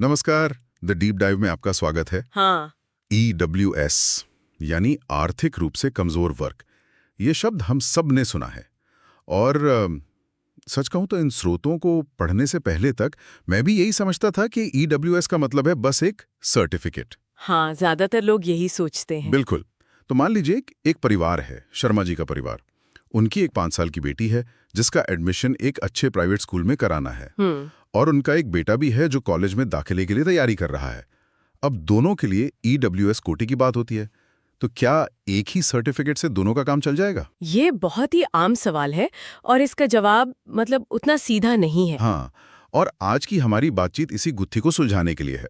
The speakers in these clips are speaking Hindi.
नमस्कार। द डीप डाइव में आपका स्वागत है। हाँ। EWS यानी आर्थिक रूप से कमजोर वर्ग, ये शब्द हम सब ने सुना है और सच कहूं तो इन स्रोतों को पढ़ने से पहले तक मैं भी यही समझता था कि EWS का मतलब है बस एक सर्टिफिकेट। हाँ, ज्यादातर लोग यही सोचते हैं। बिल्कुल। तो मान लीजिए एक परिवार है, शर्मा जी का परिवार। उनकी एक 5 साल की बेटी है जिसका एडमिशन एक अच्छे प्राइवेट स्कूल में कराना है और उनका एक बेटा भी है जो कॉलेज में दाखिले के लिए तैयारी कर रहा है। अब दोनों के लिए EWS कोटे की बात होती है, तो क्या एक ही सर्टिफिकेट से दोनों का काम चल जाएगा? ये बहुत ही आम सवाल है और इसका जवाब उतना सीधा नहीं है। हाँ, और आज की हमारी बातचीत इसी गुत्थी को सुलझाने के लिए है।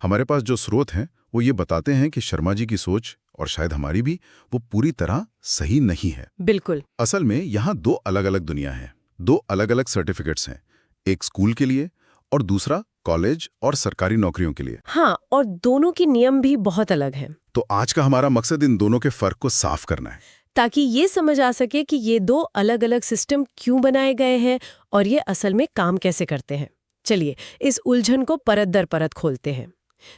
हमारे पास जो स्रोत हैं वो ये बताते हैं कि शर्मा जी की सोच, और शायद हमारी भी, वो पूरी तरह सही नहीं है। बिल्कुल। असल में यहाँ दो अलग अलग दुनिया हैं, दो अलग अलग सर्टिफिकेट्स हैं, एक स्कूल के लिए और दूसरा कॉलेज और सरकारी नौकरियों के लिए। हाँ, और दोनों के नियम भी बहुत अलग हैं। तो आज का हमारा मकसद इन दोनों के फर्क को साफ करना है, ताकि ये समझ आ सके कि ये दो अलग अलग सिस्टम क्यों बनाए गए हैं और ये असल में काम कैसे करते हैं। चलिए इस उलझन को परत दर परत खोलते हैं।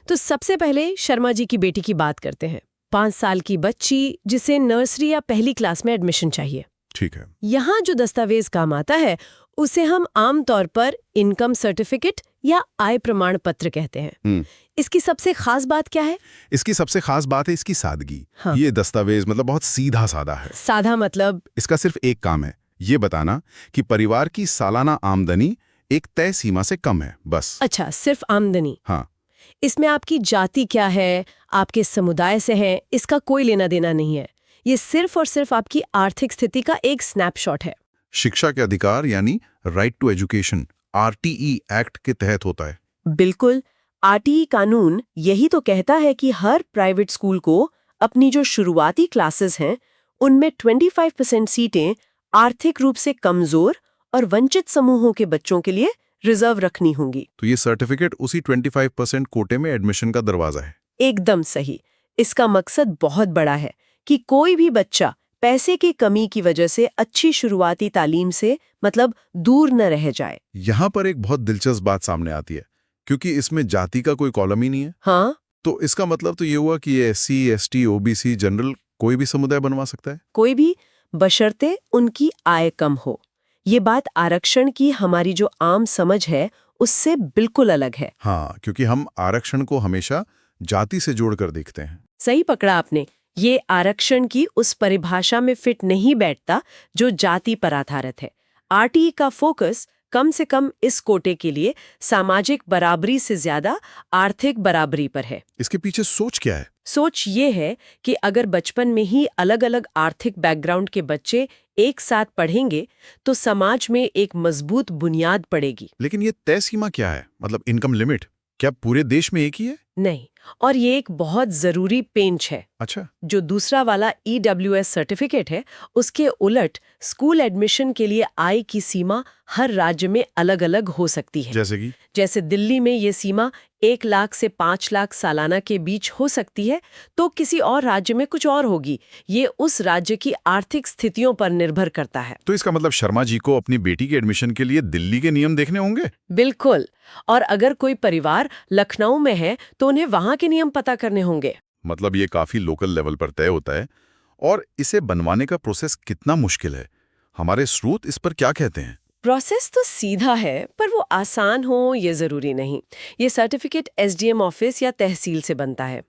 तो सबसे पहले शर्मा जी की बेटी की बात करते हैं। 5 साल की बच्ची जिसे नर्सरी या पहली क्लास में एडमिशन चाहिए। ठीक है। यहाँ जो दस्तावेज काम आता है उसे हम आमतौर पर इनकम सर्टिफिकेट या आय प्रमाण पत्र कहते हैं। इसकी सबसे खास बात क्या है? इसकी सबसे खास बात है इसकी सादगी। हाँ। ये दस्तावेज बहुत सीधा साधा है। साधा मतलब? इसका सिर्फ एक काम है, ये बताना कि परिवार की सालाना आमदनी एक तय सीमा से कम है, बस। अच्छा, सिर्फ आमदनी? हाँ। इसमें आपकी जाति क्या है, आपके समुदाय से है, इसका कोई लेना देना नहीं है। ये सिर्फ और सिर्फ आपकी आर्थिक स्थिति का एक स्नैपशॉट है। शिक्षा के अधिकार यानी right to education RTE act के तहत होता है। बिल्कुल। RTE कानून यही तो कहता है कि हर प्राइवेट स्कूल को अपनी जो शुरुआती क्लासेस हैं उनमें 25% सीटें आर्थिक रूप से कमजोर और वंचित समूहों के बच्चों के लिए रिजर्व रखनी होंगी। तो ये सर्टिफिकेट उसी 25% कोटे में एडमिशन का दरवाजा है। एकदम सही। इसका मकसद बहुत बड़ा है कि कोई भी बच्चा पैसे की कमी की वजह से अच्छी शुरुआती तालीम से दूर न रह जाए। यहाँ पर एक बहुत दिलचस्प बात सामने आती है, क्योंकि इसमें जाति का कोई कॉलम ही नहीं है। हाँ। तो इसका मतलब तो ये हुआ कि ये SC, ST, OBC, जनरल कोई भी समुदाय बनवा सकता है। कोई भी, बशर्ते उनकी आय कम हो। ये बात आरक्षण की हमारी जो आम समझ है उससे बिल्कुल अलग है। हाँ, क्योंकि हम आरक्षण को हमेशा जाति से जोड़कर देखते हैं। सही पकड़ा आपने। ये आरक्षण की उस परिभाषा में फिट नहीं बैठता जो जाति पर आधारित है। RTE का फोकस कम से कम इस कोटे के लिए सामाजिक बराबरी से ज्यादा आर्थिक बराबरी पर है। इसके पीछे सोच क्या है? सोच ये है कि अगर बचपन में ही अलग अलग आर्थिक बैकग्राउंड के बच्चे एक साथ पढ़ेंगे तो समाज में एक मजबूत बुनियाद पड़ेगी। लेकिन ये तय सीमा क्या है? इनकम लिमिट क्या पूरे देश में एक ही है? नहीं, और ये एक बहुत जरूरी पेंच है। अच्छा। जो दूसरा वाला EWS सर्टिफिकेट है उसके उलट स्कूल एडमिशन के लिए आय की सीमा हर राज्य में अलग अलग हो सकती है। जैसे दिल्ली में ये सीमा 1 लाख से 5 लाख सालाना के बीच हो सकती है, तो किसी और राज्य में कुछ और होगी। ये उस राज्य की आर्थिक स्थितियों पर निर्भर करता है। तो इसका मतलब शर्मा जी को अपनी बेटी के एडमिशन के लिए दिल्ली के नियम देखने होंगे? बिल्कुल। और अगर कोई परिवार लखनऊ में है तो उन्हें वहां के नियम पता करने होंगे। ये काफी लोकल लेवल पर तय होता है। और इसे बनवाने का प्रोसेस कितना मुश्किल है? हमारे स्रोत इस पर क्या कहते हैं? प्रोसेस तो सीधा है, पर वो आसान हो ये जरूरी नहीं। ये सर्टिफिकेट SDM ऑफिस या तहसील से बनता है।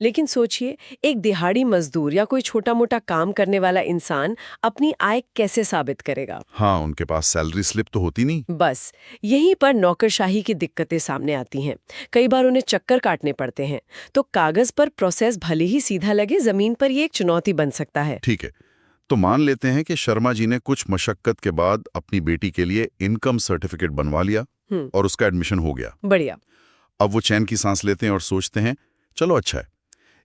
लेकिन सोचिए, एक दिहाड़ी मजदूर या कोई छोटा मोटा काम करने वाला इंसान अपनी आय कैसे साबित करेगा? हाँ, उनके पास सैलरी स्लिप तो होती नहीं। बस यहीं पर नौकरशाही की दिक्कतें सामने आती हैं। कई बार उन्हें चक्कर काटने पड़ते हैं। तो कागज पर प्रोसेस भले ही सीधा लगे, जमीन पर ये एक चुनौती बन सकता है। ठीक है, तो मान लेते हैं कि शर्मा जी ने कुछ मशक्कत के बाद अपनी बेटी के लिए इनकम सर्टिफिकेट बनवा लिया और उसका एडमिशन हो गया। बढ़िया। अब वो चैन की सांस लेते हैं और सोचते हैं, चलो अच्छा है,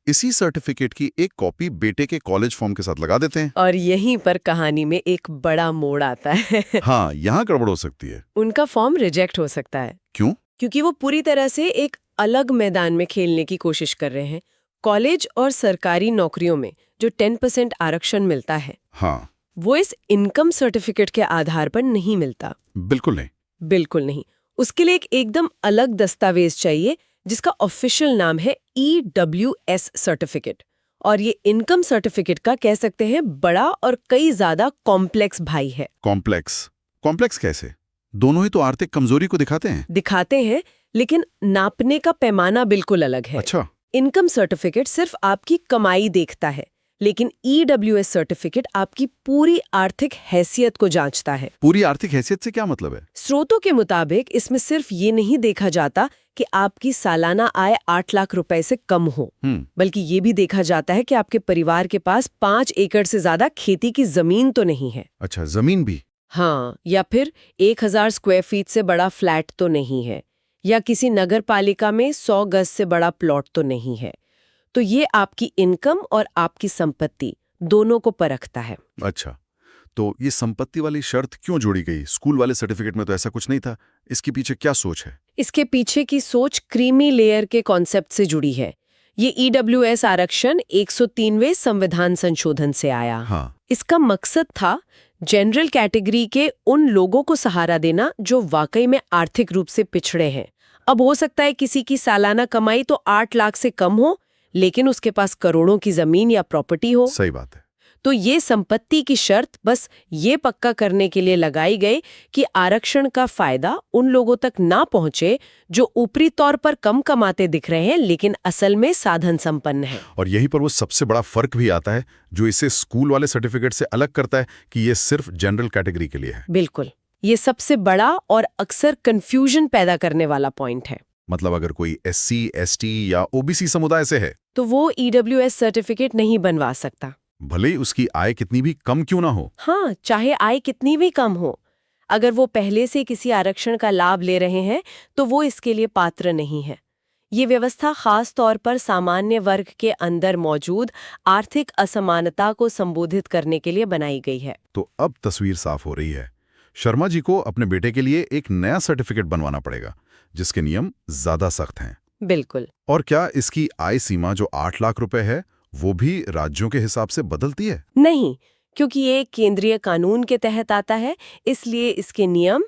इसी सर्टिफिकेट की एक कॉपी बेटे के कॉलेज फॉर्म के साथ लगा देते हैं। और यहीं पर कहानी में एक बड़ा मोड़ आता है। हाँ, यहाँ गड़बड़ हो सकती है। उनका फॉर्म रिजेक्ट हो सकता है। क्यों? क्योंकि वो पूरी तरह से एक अलग मैदान में खेलने की कोशिश कर रहे हैं। कॉलेज और सरकारी नौकरियों में जो 10% आरक्षण मिलता है, हाँ, वो इस इनकम सर्टिफिकेट के आधार पर नहीं मिलता। बिल्कुल नहीं। बिल्कुल नहीं। उसके लिए एक एकदम अलग दस्तावेज चाहिए जिसका ऑफिशियल नाम है EWS सर्टिफिकेट। और ये इनकम सर्टिफिकेट का कह सकते हैं बड़ा और कई ज्यादा कॉम्प्लेक्स भाई है। कॉम्प्लेक्स कैसे? दोनों ही तो आर्थिक कमजोरी को दिखाते हैं, लेकिन नापने का पैमाना बिल्कुल अलग है। अच्छा। इनकम सर्टिफिकेट सिर्फ आपकी कमाई देखता है, लेकिन EWS सर्टिफिकेट आपकी पूरी आर्थिक हैसियत को जांचता है। पूरी आर्थिक हैसियत से क्या मतलब है? स्रोतों के मुताबिक इसमें सिर्फ ये नहीं देखा जाता कि आपकी सालाना आय 8 लाख रुपए से कम हो, बल्कि ये भी देखा जाता है कि आपके परिवार के पास 5 एकड़ से ज्यादा खेती की जमीन तो नहीं है। अच्छा, जमीन भी? हाँ, या फिर 1000 स्क्वायर फीट से बड़ा फ्लैट तो नहीं है, या किसी नगर पालिका में 100 गज से बड़ा प्लॉट तो नहीं है। तो ये आपकी इनकम और आपकी संपत्ति दोनों को परखता है। अच्छा, तो ये संपत्ति वाली शर्त क्यों जोड़ी गई? स्कूल वाले सर्टिफिकेट में तो ऐसा कुछ नहीं था। इसके पीछे क्या सोच है? इसके पीछे की सोच क्रीमी लेयर के कॉन्सेप्ट से जुड़ी है। ये EWS आरक्षण 103वें संविधान संशोधन से आया। हाँ। इसका मकसद था जनरल कैटेगरी के उन लोगों को सहारा देना जो वाकई में आर्थिक रूप से पिछड़े हैं। अब हो सकता है किसी की सालाना कमाई तो 8 लाख से कम हो, लेकिन उसके पास करोड़ों की जमीन या प्रॉपर्टी हो। सही बात है। तो ये संपत्ति की शर्त बस ये पक्का करने के लिए लगाई गई कि आरक्षण का फायदा उन लोगों तक ना पहुंचे जो ऊपरी तौर पर कम कमाते दिख रहे हैं, लेकिन असल में साधन संपन्न है। और यहीं पर वो सबसे बड़ा फर्क भी आता है जो इसे स्कूल वाले सर्टिफिकेट से अलग करता है कि ये सिर्फ जनरल कैटेगरी के लिए है। बिल्कुल, ये सबसे बड़ा और अक्सर कंफ्यूजन पैदा करने वाला पॉइंट है। मतलब अगर कोई SC, ST या OBC समुदाय से है तो वो EWS सर्टिफिकेट नहीं बनवा सकता, भले ही उसकी आय कितनी भी कम क्यों ना हो। हाँ, चाहे आय कितनी भी कम हो। अगर वो पहले से किसी आरक्षण का लाभ ले रहे हैं तो वो इसके लिए पात्र नहीं है। ये व्यवस्था खास तौर पर सामान्य वर्ग के अंदर मौजूद आर्थिक असमानता को संबोधित करने के लिए बनाई गई है। तो अब तस्वीर साफ हो रही है। शर्मा जी को अपने बेटे के लिए एक नया सर्टिफिकेट बनवाना पड़ेगा जिसके नियम ज्यादा सख्त हैं। बिल्कुल। और क्या इसकी आय सीमा जो 8 लाख रुपए है वो भी राज्यों के हिसाब से बदलती है? नहीं, क्योंकि ये केंद्रीय कानून के तहत आता है, इसलिए इसके नियम,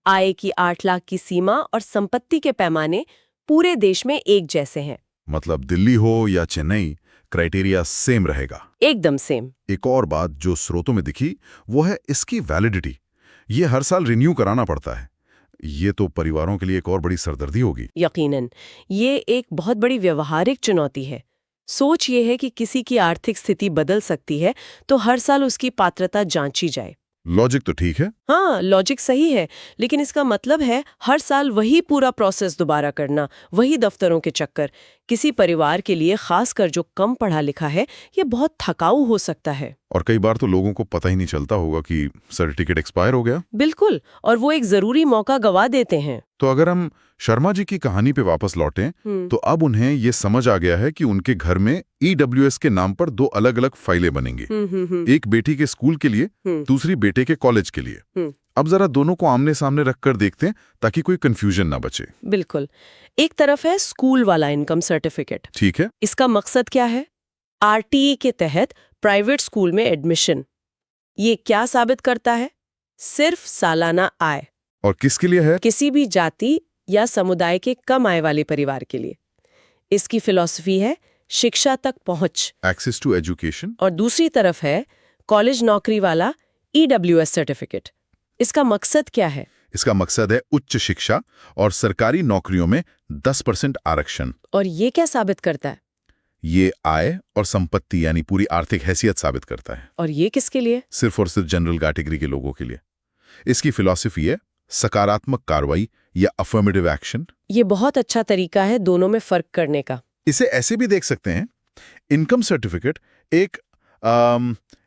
आय की 8 लाख की सीमा और संपत्ति के पैमाने पूरे देश में एक जैसे हैं। मतलब दिल्ली हो या चेन्नई, क्राइटेरिया सेम रहेगा? एकदम सेम। एक और बात जो स्रोतों में दिखी वो है इसकी वैलिडिटी। ये हर साल रिन्यू कराना पड़ता है। ये तो परिवारों के लिए एक और बड़ी सरदर्दी होगी। यकीनन, ये एक बहुत बड़ी व्यवहारिक चुनौती है। सोच ये है कि किसी की आर्थिक स्थिति बदल सकती है, तो हर साल उसकी पात्रता जांची जाए। लॉजिक तो ठीक है। हाँ, लॉजिक सही है, लेकिन इसका मतलब है हर साल वही पूरा प्रोसेस दोबारा करना, वही दफ्तरों के चक्कर। किसी परिवार के लिए, खासकर जो कम पढ़ा लिखा है, ये बहुत थकाऊ हो सकता है। और कई बार तो लोगों को पता ही नहीं चलता होगा कि सर्टिफिकेट एक्सपायर हो गया। बिल्कुल, और वो एक जरूरी मौका गवा देते हैं। तो अगर हम शर्मा जी की कहानी पे वापस लौटें, तो अब उन्हें ये समझ आ गया है कि उनके घर में EWS के नाम पर 2 अलग-अलग फाइलें बनेंगी। एक बेटी के स्कूल के लिए, दूसरी बेटे के कॉलेज के लिए। अब जरा दोनों को आमने सामने रखकर देखते हैं ताकि कोई कंफ्यूजन ना बचे। बिल्कुल। एक तरफ है स्कूल वाला इनकम सर्टिफिकेट। ठीक है। इसका मकसद क्या है? RTE के तहत प्राइवेट स्कूल में एडमिशन। ये क्या साबित करता है? सिर्फ सालाना आय। और किसके लिए है? किसी भी जाति या समुदाय के कम आय वाले परिवार के लिए। इसकी फिलॉसफी है शिक्षा तक पहुंच, एक्सेस टू एजुकेशन। और दूसरी तरफ है कॉलेज नौकरी वाला EWS सर्टिफिकेट। इसका मकसद क्या है? इसका मकसद है उच्च शिक्षा और सरकारी नौकरियों में 10% आरक्षण। और ये क्या साबित करता है? ये आय और संपत्ति यानी पूरी आर्थिक हैसियत साबित करता है। और ये किसके लिए? सिर्फ और सिर्फ जनरल कैटेगरी के लोगों के लिए। इसकी फिलॉसफी है सकारात्मक कार्रवाई या अफर्मेटिव एक्शन। ये बहुत अच्छा तरीका है दोनों में फर्क करने का। इसे ऐसे भी देख सकते हैं, इनकम सर्टिफिकेट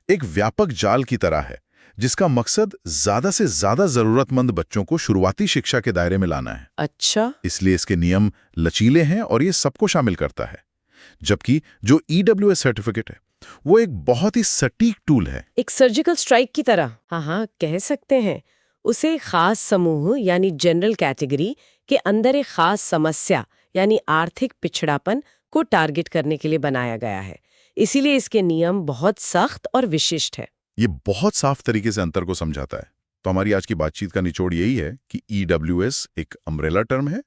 एक व्यापक जाल की तरह है जिसका मकसद ज्यादा से ज्यादा जरूरतमंद बच्चों को शुरुआती शिक्षा के दायरे में लाना है। अच्छा। इसलिए इसके नियम लचीले हैं और ये सबको शामिल करता है। जबकि जो EWS सर्टिफिकेट है वो एक बहुत ही सटीक टूल है, एक सर्जिकल स्ट्राइक की तरह। हाँ, कह सकते हैं। उसे खास समूह यानी जनरल कैटेगरी के अंदर एक खास समस्या यानी आर्थिक पिछड़ापन को टारगेट करने के लिए बनाया गया है। इसीलिए इसके नियम बहुत सख्त और विशिष्ट है। ये बहुत साफ तरीके से अंतर को समझाता है। तो हमारी आज की बातचीत का निचोड़ यही है कि EWS एक अम्ब्रेला टर्म है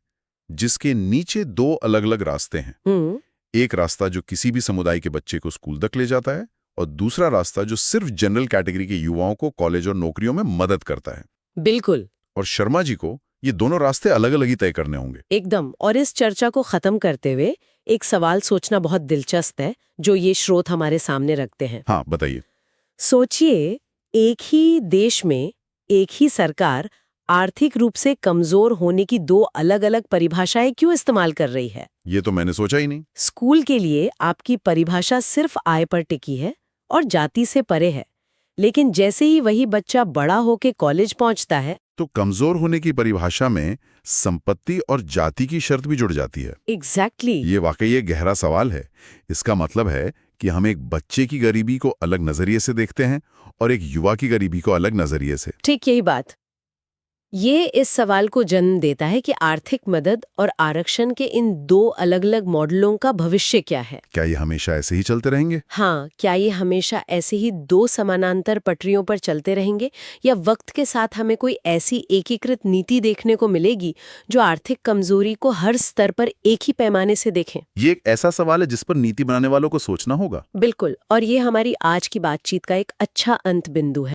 जिसके नीचे दो अलग अलग रास्ते हैं। एक रास्ता जो किसी भी समुदाय के बच्चे को स्कूल तक ले जाता है और दूसरा रास्ता जो सिर्फ जनरल कैटेगरी के युवाओं को कॉलेज और नौकरियों में मदद करता है। बिल्कुल। और शर्मा जी को ये दोनों रास्ते अलग अलग ही तय करने होंगे। एकदम। और इस चर्चा को खत्म करते हुए एक सवाल सोचना बहुत दिलचस्प है जो ये स्रोत हमारे सामने रखते हैं। हाँ, बताइए। सोचिए, एक ही देश में एक ही सरकार आर्थिक रूप से कमजोर होने की दो अलग अलग परिभाषाएं क्यों इस्तेमाल कर रही है? ये तो मैंने सोचा ही नहीं। स्कूल के लिए आपकी परिभाषा सिर्फ आय पर टिकी है और जाति से परे है, लेकिन जैसे ही वही बच्चा बड़ा होके कॉलेज पहुंचता है तो कमजोर होने की परिभाषा में संपत्ति और जाति की शर्त भी जुड़ जाती है। एग्जैक्टली। ये वाकई एक गहरा सवाल है। इसका मतलब है कि हम एक बच्चे की गरीबी को अलग नजरिए से देखते हैं और एक युवा की गरीबी को अलग नजरिए से। ठीक यही बात। ये इस सवाल को जन्म देता है कि आर्थिक मदद और आरक्षण के इन दो अलग अलग मॉडलों का भविष्य क्या है। क्या ये हमेशा ऐसे ही चलते रहेंगे? हाँ, क्या ये हमेशा ऐसे ही दो समानांतर पटरियों पर चलते रहेंगे या वक्त के साथ हमें कोई ऐसी एकीकृत नीति देखने को मिलेगी जो आर्थिक कमजोरी को हर स्तर पर एक ही पैमाने से देखें? ये एक ऐसा सवाल है जिस पर नीति बनाने वालों को सोचना होगा। बिल्कुल। और ये हमारी आज की बातचीत का एक अच्छा अंत बिंदु है।